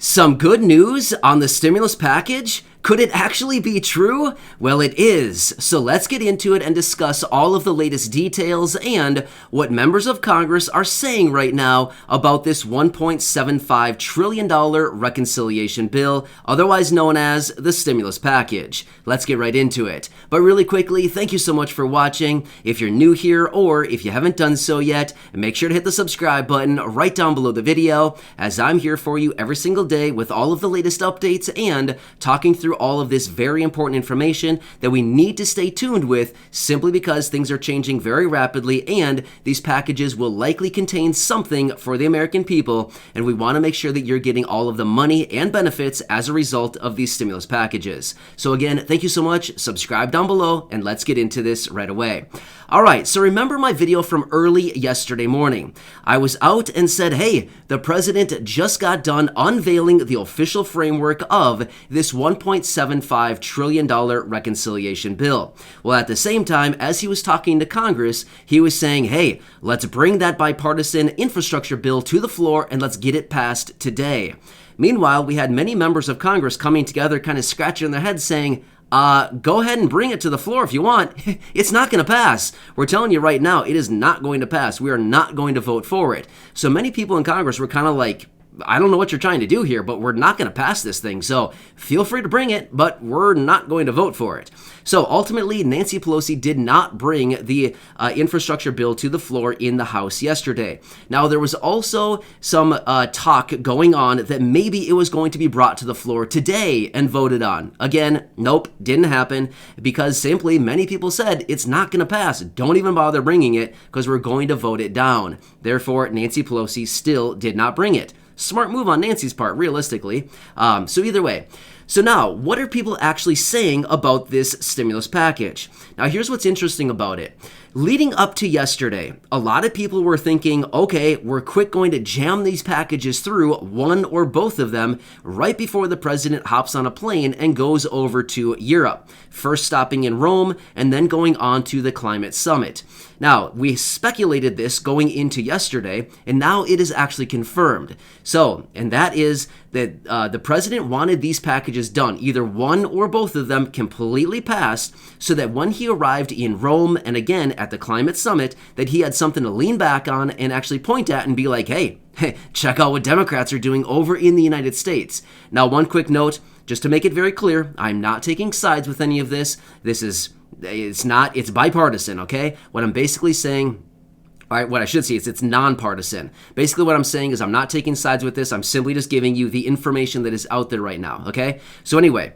Some good news on the stimulus package? Could it actually be true? Well, it is. So let's get into it and discuss all of the latest details and what members of Congress are saying right now about this $1.75 trillion reconciliation bill, otherwise known as the stimulus package. Let's get right into it. But really quickly, thank you so much for watching. If you're new here or if you haven't done so yet, make sure to hit the subscribe button right down below the video, as I'm here for you every single day with all of the latest updates and talking through all of this very important information that we need to stay tuned with, simply because things are changing very rapidly and these packages will likely contain something for the American people, and we want to make sure that you're getting all of the money and benefits as a result of these stimulus packages. So again, thank you so much. Subscribe down below and let's get into this right away. All right, so remember my video from early yesterday morning. I was out and said, hey, the president just got done unveiling the official framework of this $1.75 trillion reconciliation bill. Well, at the same time, as he was talking to Congress, he was saying, hey, let's bring that bipartisan infrastructure bill to the floor and let's get it passed today. Meanwhile, we had many members of Congress coming together, kind of scratching their heads saying, go ahead and bring it to the floor if you want. It's not going to pass. We're telling you right now, it is not going to pass. We are not going to vote for it. So many people in Congress were kind of like, I don't know what you're trying to do here, but we're not going to pass this thing. So feel free to bring it, but we're not going to vote for it. So ultimately, Nancy Pelosi did not bring the infrastructure bill to the floor in the House yesterday. Now, there was also some talk going on that maybe it was going to be brought to the floor today and voted on. Again, nope, didn't happen, because simply many people said it's not going to pass. Don't even bother bringing it because we're going to vote it down. Therefore, Nancy Pelosi still did not bring it. Smart move on Nancy's part, realistically. So either way. So now, what are people actually saying about this stimulus package? Now, here's what's interesting about it. Leading up to yesterday, a lot of people were thinking, okay, we're quick going to jam these packages through, one or both of them, right before the president hops on a plane and goes over to Europe, first stopping in Rome and then going on to the climate summit. Now, we speculated this going into yesterday, and now it is actually confirmed. So, and that is that the president wanted these packages done, either one or both of them completely passed, so that when he arrived in Rome and again at the climate summit, that he had something to lean back on and actually point at and be like, hey, check out what Democrats are doing over in the United States. Now, one quick note, just to make it very clear, I'm not taking sides with any of this. It's bipartisan, okay? What I'm basically saying, what I should say is it's nonpartisan. Basically what I'm saying is I'm not taking sides with this. I'm simply just giving you the information that is out there right now, okay? So anyway,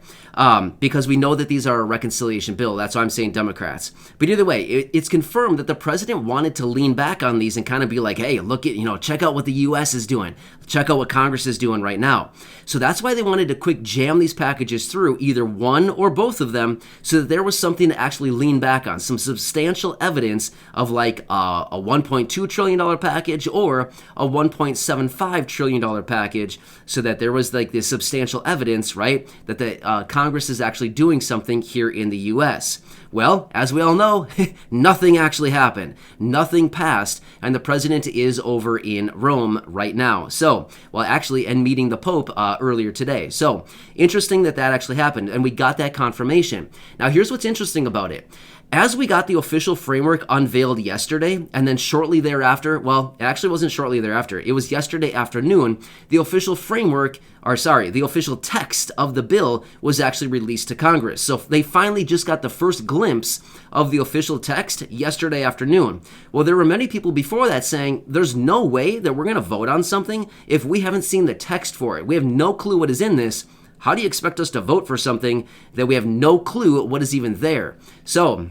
because we know that these are a reconciliation bill, that's why I'm saying Democrats. But either way, it's confirmed that the president wanted to lean back on these and kind of be like, hey, look at, check out what the U.S. is doing. Check out what Congress is doing right now. So that's why they wanted to quick jam these packages through, either one or both of them, so that there was something to actually lean back on, some substantial evidence of like a $1.2 trillion package or a $1.75 trillion package, so that there was like this substantial evidence, right, that the Congress is actually doing something here in the U.S. Well, as we all know, nothing actually happened. Nothing passed, and the president is over in Rome right now. So, well, actually, and meeting the Pope earlier today. So, interesting that actually happened, and we got that confirmation. Now, here's what's interesting about it. As we got the official framework unveiled yesterday, and then shortly thereafter, well, it actually wasn't shortly thereafter, it was yesterday afternoon, the official the official text of the bill was actually released to Congress. So they finally just got the first glimpse of the official text yesterday afternoon. Well, there were many people before that saying, there's no way that we're going to vote on something if we haven't seen the text for it. We have no clue what is in this. How do you expect us to vote for something that we have no clue what is even there? So,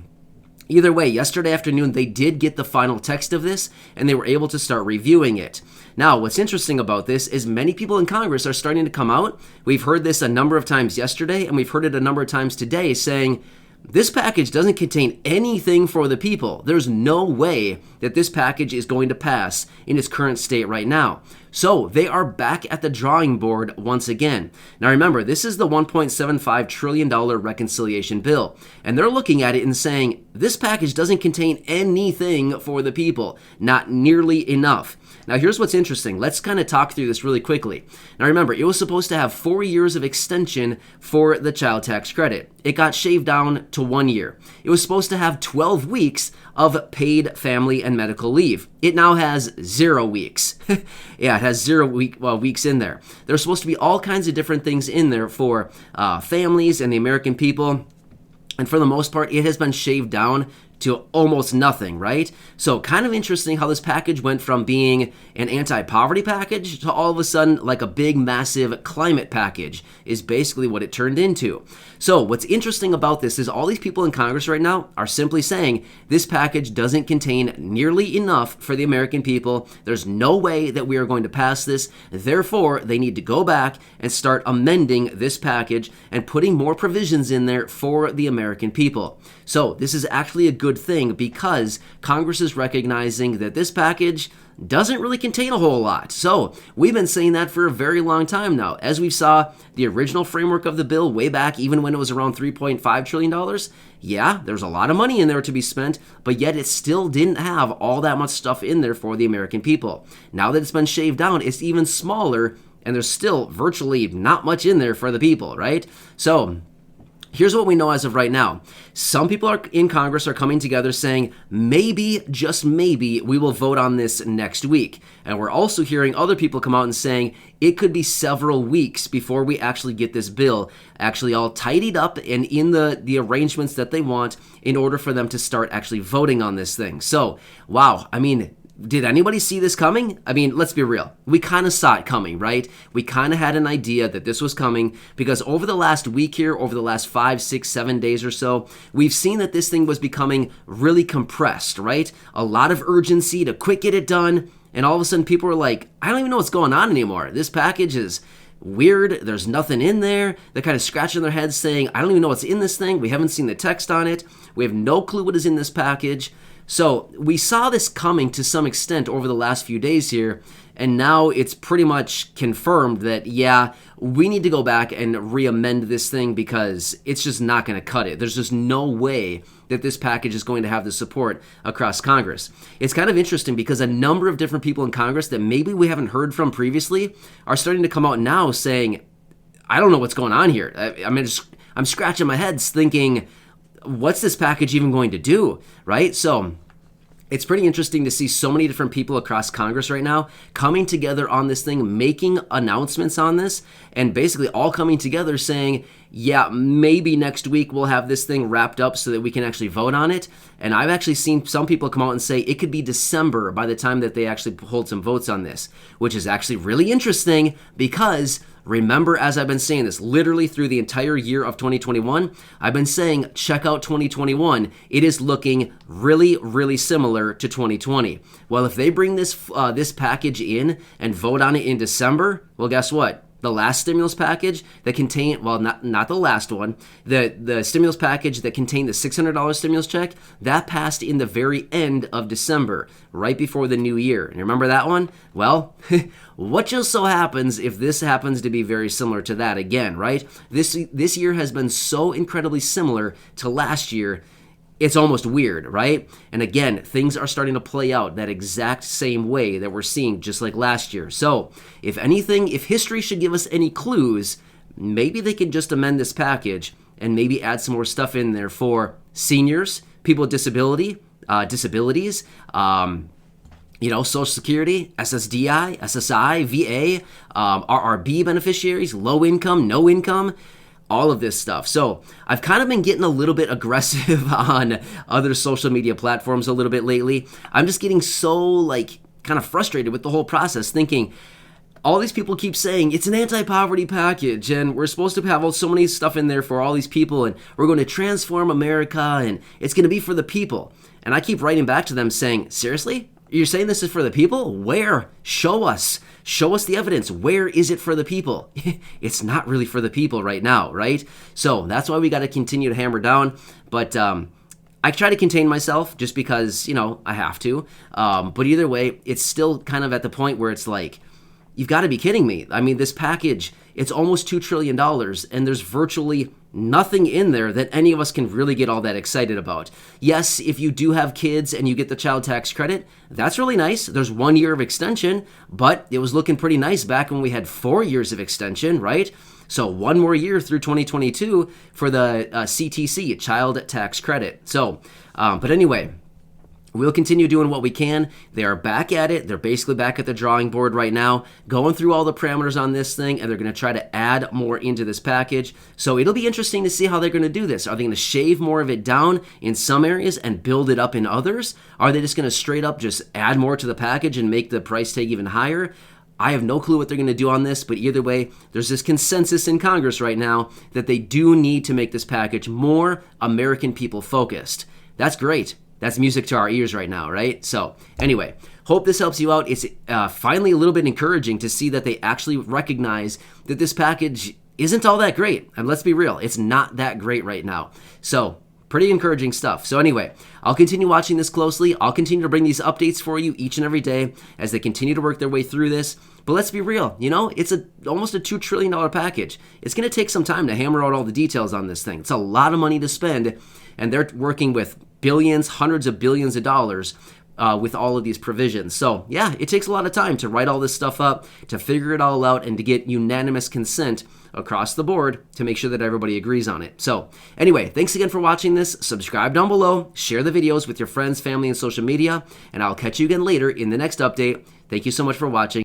either way, yesterday afternoon, they did get the final text of this, and they were able to start reviewing it. Now, what's interesting about this is many people in Congress are starting to come out. We've heard this a number of times yesterday, and we've heard it a number of times today, saying, this package doesn't contain anything for the people. There's no way that this package is going to pass in its current state right now. So they are back at the drawing board once again. Now remember, this is the $1.75 trillion reconciliation bill, and they're looking at it and saying, this package doesn't contain anything for the people, not nearly enough. Now here's what's interesting. Let's kind of talk through this really quickly. Now remember, it was supposed to have 4 years of extension for the child tax credit. It got shaved down to 1 year. It was supposed to have 12 weeks of paid family and medical leave. It now has 0 weeks. Yeah, it has 0 weeks in there. There's supposed to be all kinds of different things in there for families and the American people. And for the most part, it has been shaved down to almost nothing, right? So kind of interesting how this package went from being an anti-poverty package to all of a sudden like a big, massive climate package is basically what it turned into. So what's interesting about this is all these people in Congress right now are simply saying this package doesn't contain nearly enough for the American people. There's no way that we are going to pass this. Therefore, they need to go back and start amending this package and putting more provisions in there for the American people. So this is actually a good thing because Congress is recognizing that this package doesn't really contain a whole lot. So we've been saying that for a very long time now. As we saw the original framework of the bill way back, even when it was around $3.5 trillion, yeah, there's a lot of money in there to be spent, but yet it still didn't have all that much stuff in there for the American people. Now that it's been shaved down, it's even smaller, and there's still virtually not much in there for the people, right? So here's what we know as of right now. Some people in Congress are coming together saying, maybe, just maybe, we will vote on this next week. And we're also hearing other people come out and saying it could be several weeks before we actually get this bill actually all tidied up and in the arrangements that they want in order for them to start actually voting on this thing. So, wow, I mean, did anybody see this coming? I mean, let's be real. We kind of saw it coming, right? We kind of had an idea that this was coming because over the last week here, over the last 5, 6, 7 days or so, we've seen that this thing was becoming really compressed, right? A lot of urgency to quick get it done. And all of a sudden people were like, I don't even know what's going on anymore. This package is weird. There's nothing in there. They're kind of scratching their heads saying, I don't even know what's in this thing. We haven't seen the text on it. We have no clue what is in this package. So we saw this coming to some extent over the last few days here, and now it's pretty much confirmed that, yeah, we need to go back and re-amend this thing because it's just not going to cut it. There's just no way that this package is going to have the support across Congress. It's kind of interesting because a number of different people in Congress that maybe we haven't heard from previously are starting to come out now saying, I don't know what's going on here. I'm scratching my head thinking, what's this package even going to do, right? So it's pretty interesting to see so many different people across Congress right now coming together on this thing, making announcements on this, and basically all coming together saying, yeah, maybe next week we'll have this thing wrapped up so that we can actually vote on it. And I've actually seen some people come out and say it could be December by the time that they actually hold some votes on this, which is actually really interesting because remember, as I've been saying this literally through the entire year of 2021, I've been saying, check out 2021. It is looking really, really similar to 2020. Well, if they bring this package in and vote on it in December, well, guess what? The last stimulus package that contained, well, not the last one, the stimulus package that contained the $600 stimulus check, that passed in the very end of December, right before the new year. And remember that one? Well, what just so happens if this happens to be very similar to that again, right? This year has been so incredibly similar to last year, it's almost weird, right? And again, things are starting to play out that exact same way that we're seeing just like last year. So if anything, if history should give us any clues, maybe they can just amend this package and maybe add some more stuff in there for seniors, people with disabilities, Social Security, SSDI, SSI, VA, RRB beneficiaries, low income, no income, all of this stuff. So I've kind of been getting a little bit aggressive on other social media platforms a little bit lately. I'm just getting so kind of frustrated with the whole process, thinking all these people keep saying it's an anti-poverty package and we're supposed to have so many stuff in there for all these people and we're going to transform America and it's going to be for the people. And I keep writing back to them saying, seriously? You're saying this is for the people? Where? Show us. Show us the evidence. Where is it for the people? It's not really for the people right now, right? So that's why we got to continue to hammer down. But I try to contain myself just because, I have to. But either way, it's still kind of at the point where it's like, you've got to be kidding me. I mean, this package, it's almost $2 trillion, and there's virtually nothing in there that any of us can really get all that excited about. Yes, if you do have kids and you get the child tax credit, that's really nice. There's 1 year of extension, but it was looking pretty nice back when we had 4 years of extension, right? So 1 more year through 2022 for the CTC, child tax credit. So, but anyway, we'll continue doing what we can. They are back at it. They're basically back at the drawing board right now, going through all the parameters on this thing, and they're going to try to add more into this package. So it'll be interesting to see how they're going to do this. Are they going to shave more of it down in some areas and build it up in others? Are they just going to straight up just add more to the package and make the price tag even higher? I have no clue what they're going to do on this, but either way, there's this consensus in Congress right now that they do need to make this package more American people focused. That's great. That's music to our ears right now, right? So anyway, hope this helps you out. It's finally a little bit encouraging to see that they actually recognize that this package isn't all that great. And let's be real, it's not that great right now. So pretty encouraging stuff. So anyway, I'll continue watching this closely. I'll continue to bring these updates for you each and every day as they continue to work their way through this. But let's be real, it's almost a $2 trillion package. It's going to take some time to hammer out all the details on this thing. It's a lot of money to spend, and they're working with billions, hundreds of billions of dollars with all of these provisions. So yeah, it takes a lot of time to write all this stuff up, to figure it all out, and to get unanimous consent across the board to make sure that everybody agrees on it. So anyway, thanks again for watching this. Subscribe down below, share the videos with your friends, family, and social media, and I'll catch you again later in the next update. Thank you so much for watching.